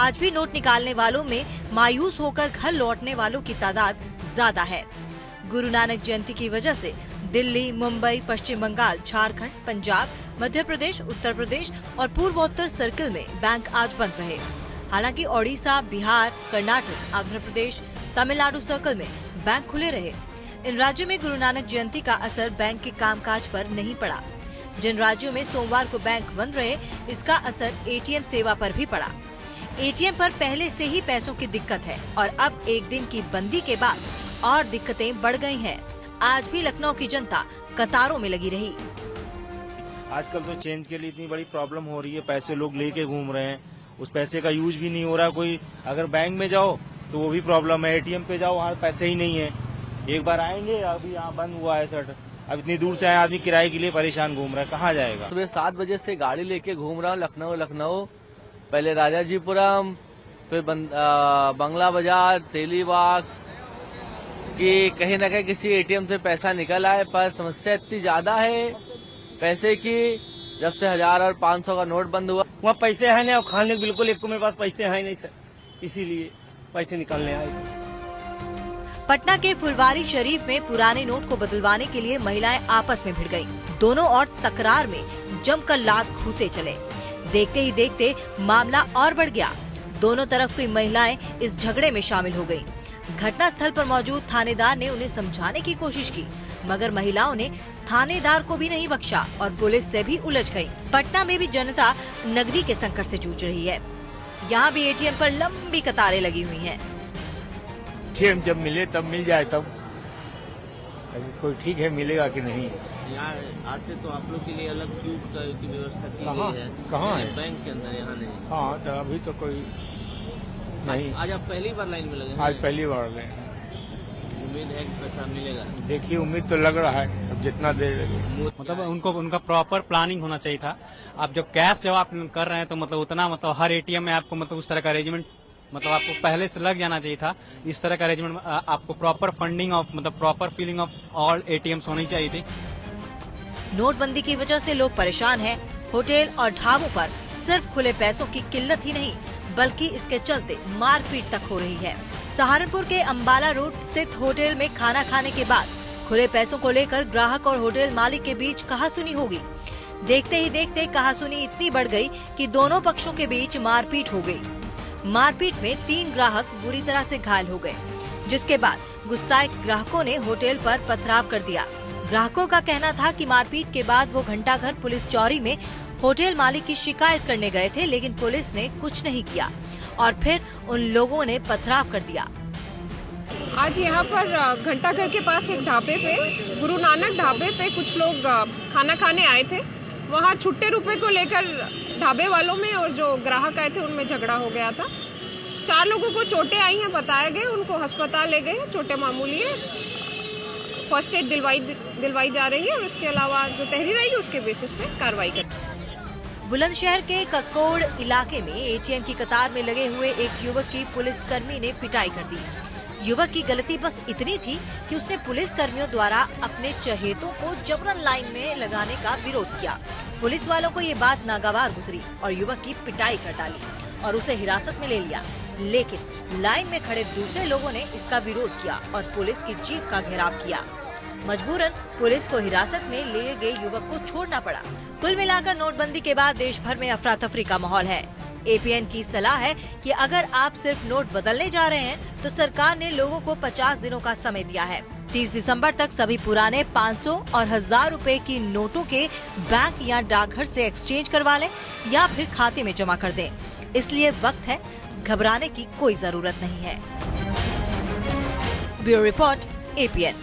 आज भी नोट निकालने वालों में मायूस होकर घर लौटने वालों की तादाद ज्यादा है। गुरु नानक जयंती की वजह से दिल्ली, मुंबई, पश्चिम बंगाल, झारखंड, पंजाब, मध्य प्रदेश, उत्तर प्रदेश और पूर्वोत्तर सर्किल में बैंक आज बंद रहे। हालांकि ओडिशा, बिहार, कर्नाटक, आंध्र प्रदेश, तमिलनाडु सर्किल में बैंक खुले रहे। इन राज्यों में गुरु नानक जयंती का असर बैंक के कामकाज पर नहीं पड़ा। जिन राज्यों में सोमवार को बैंक बंद रहे, इसका असर एटीएम सेवा पर भी पड़ा। एटीएम पर पहले से ही पैसों की दिक्कत है और अब एक दिन की बंदी के बाद और दिक्कतें बढ़ गई हैं। आज भी लखनऊ की जनता कतारों में लगी रही। आजकल तो चेंज के लिए इतनी बड़ी प्रॉब्लम हो रही है, पैसे लोग लेके घूम रहे हैं, उस पैसे का यूज भी नहीं हो रहा। कोई अगर बैंक में जाओ तो वो भी प्रॉब्लम है, एटीएम पे जाओ वहाँ पैसे ही नहीं है। एक बार आएंगे, अभी यहाँ बंद हुआ है सर, अब इतनी दूर से आए आदमी किराए के लिए परेशान घूम रहा है, कहाँ जाएगा। सुबह 7 बजे से गाड़ी लेके घूम रहा हूँ लखनऊ, पहले राजाजीपुरम, फिर बंगला बाजार, तेलीबाग, कि कहीं न कहीं किसी एटीएम से पैसा निकल आए। पर समस्या इतनी ज्यादा है पैसे की, जब से 1000 और 500 का नोट बंद हुआ। वहाँ पैसे है नहीं और खाने बिल्कुल एक को मेरे पास पैसे है नहीं सर, इसीलिए पैसे निकालने आए थे। पटना के फुलवारी शरीफ में पुराने नोट को बदलवाने के लिए महिलाएं आपस में भिड़ गईं। दोनों और तकरार में जमकर लात घूंसे चले। देखते ही देखते मामला और बढ़ गया। दोनों तरफ की महिलाएं इस झगड़े में शामिल हो गईं। घटना स्थल पर मौजूद थानेदार ने उन्हें समझाने की कोशिश की, मगर महिलाओं ने थानेदार को भी नहीं बख्शा और पुलिस से भी उलझ गई। पटना में भी जनता नकदी के संकट से जूझ रही है। यहाँ भी एटीएम पर लंबी कतारें लगी हुई हैं। एटीएम जब मिले तब मिल जाए, तब कोई ठीक है, मिलेगा कि नहीं। यहाँ आज से तो आप लोग के लिए अलग क्यू की व्यवस्था की गई है। कहाँ है? बैंक के अंदर, यहाँ नहीं। हाँ, तो अभी तो कोई नहीं। आज आप पहली बार लाइन में लगे? आज पहली बार ले। उम्मीद है कि पैसा मिलेगा? देखिए, उम्मीद तो लग रहा है, अब जितना देर लगे। मतलब उनका प्रॉपर प्लानिंग होना चाहिए था। आप जब कैश जब आप कर रहे हैं तो मतलब उतना मतलब हर एटीएम में आपको मतलब उस तरह का अरेंजमेंट मतलब आपको पहले से लग जाना चाहिए था। इस तरह का अरेंजमेंट आपको प्रॉपर फंडिंग ऑफ मतलब proper filling of all ATMs होनी चाहिए थी। नोटबंदी की वजह से लोग परेशान हैं। होटल और ढाबों पर सिर्फ खुले पैसों की किल्लत ही नहीं, बल्कि इसके चलते मारपीट तक हो रही है। सहारनपुर के अंबाला रोड स्थित होटल में खाना खाने के बाद खुले पैसों को लेकर ग्राहक और होटल मालिक के बीच कहासुनी होगी। देखते ही देखते कहासुनी इतनी बढ़ गई कि दोनों पक्षों के बीच मारपीट हो गई। मारपीट में 3 ग्राहक बुरी तरह से घायल हो गए, जिसके बाद गुस्साए ग्राहकों ने होटल पर पथराव कर दिया। ग्राहकों का कहना था कि मारपीट के बाद वो घंटाघर पुलिस चौरी में होटल मालिक की शिकायत करने गए थे, लेकिन पुलिस ने कुछ नहीं किया और फिर उन लोगों ने पथराव कर दिया। आज यहाँ पर घंटाघर के पास एक ढाबे पे, गुरु नानक ढाबे पे कुछ लोग खाना खाने आए थे। वहाँ छुट्टे रुपए को लेकर ढाबे वालों में और जो ग्राहक आए थे उनमें झगड़ा हो गया था। 4 लोगों को चोटें आई हैं, बताए गए, उनको अस्पताल ले गए। चोटें मामूली है, फर्स्ट एड दिलवाई जा रही है और उसके अलावा जो तहरीर आई उसके बेसिस पे कार्रवाई कर। बुलंदशहर के कक्कोड़ इलाके में एटीएम की कतार में लगे हुए एक युवक की पुलिसकर्मी ने पिटाई कर दी। युवक की गलती बस इतनी थी कि उसने पुलिस कर्मियों द्वारा अपने चहेतों को जबरन लाइन में लगाने का विरोध किया। पुलिस वालों को ये बात नागवार गुजरी और युवक की पिटाई कर डाली और उसे हिरासत में ले लिया। लेकिन लाइन में खड़े दूसरे लोगों ने इसका विरोध किया और पुलिस की जीप का घेराव किया। मजबूरन पुलिस को हिरासत में लिए गए युवक को छोड़ना पड़ा। कुल मिलाकर नोटबंदी के बाद देश भर में अफरा तफरी का माहौल है। एपीएन की सलाह है कि अगर आप सिर्फ नोट बदलने जा रहे हैं तो सरकार ने लोगों को 50 दिनों का समय दिया है। 30 दिसंबर तक सभी पुराने 500 और 1000 रुपए की नोटों के बैंक या डाकघर से एक्सचेंज करवा लें या फिर खाते में जमा कर दें। इसलिए वक्त है, घबराने की कोई जरूरत नहीं है। Bureau report, APN.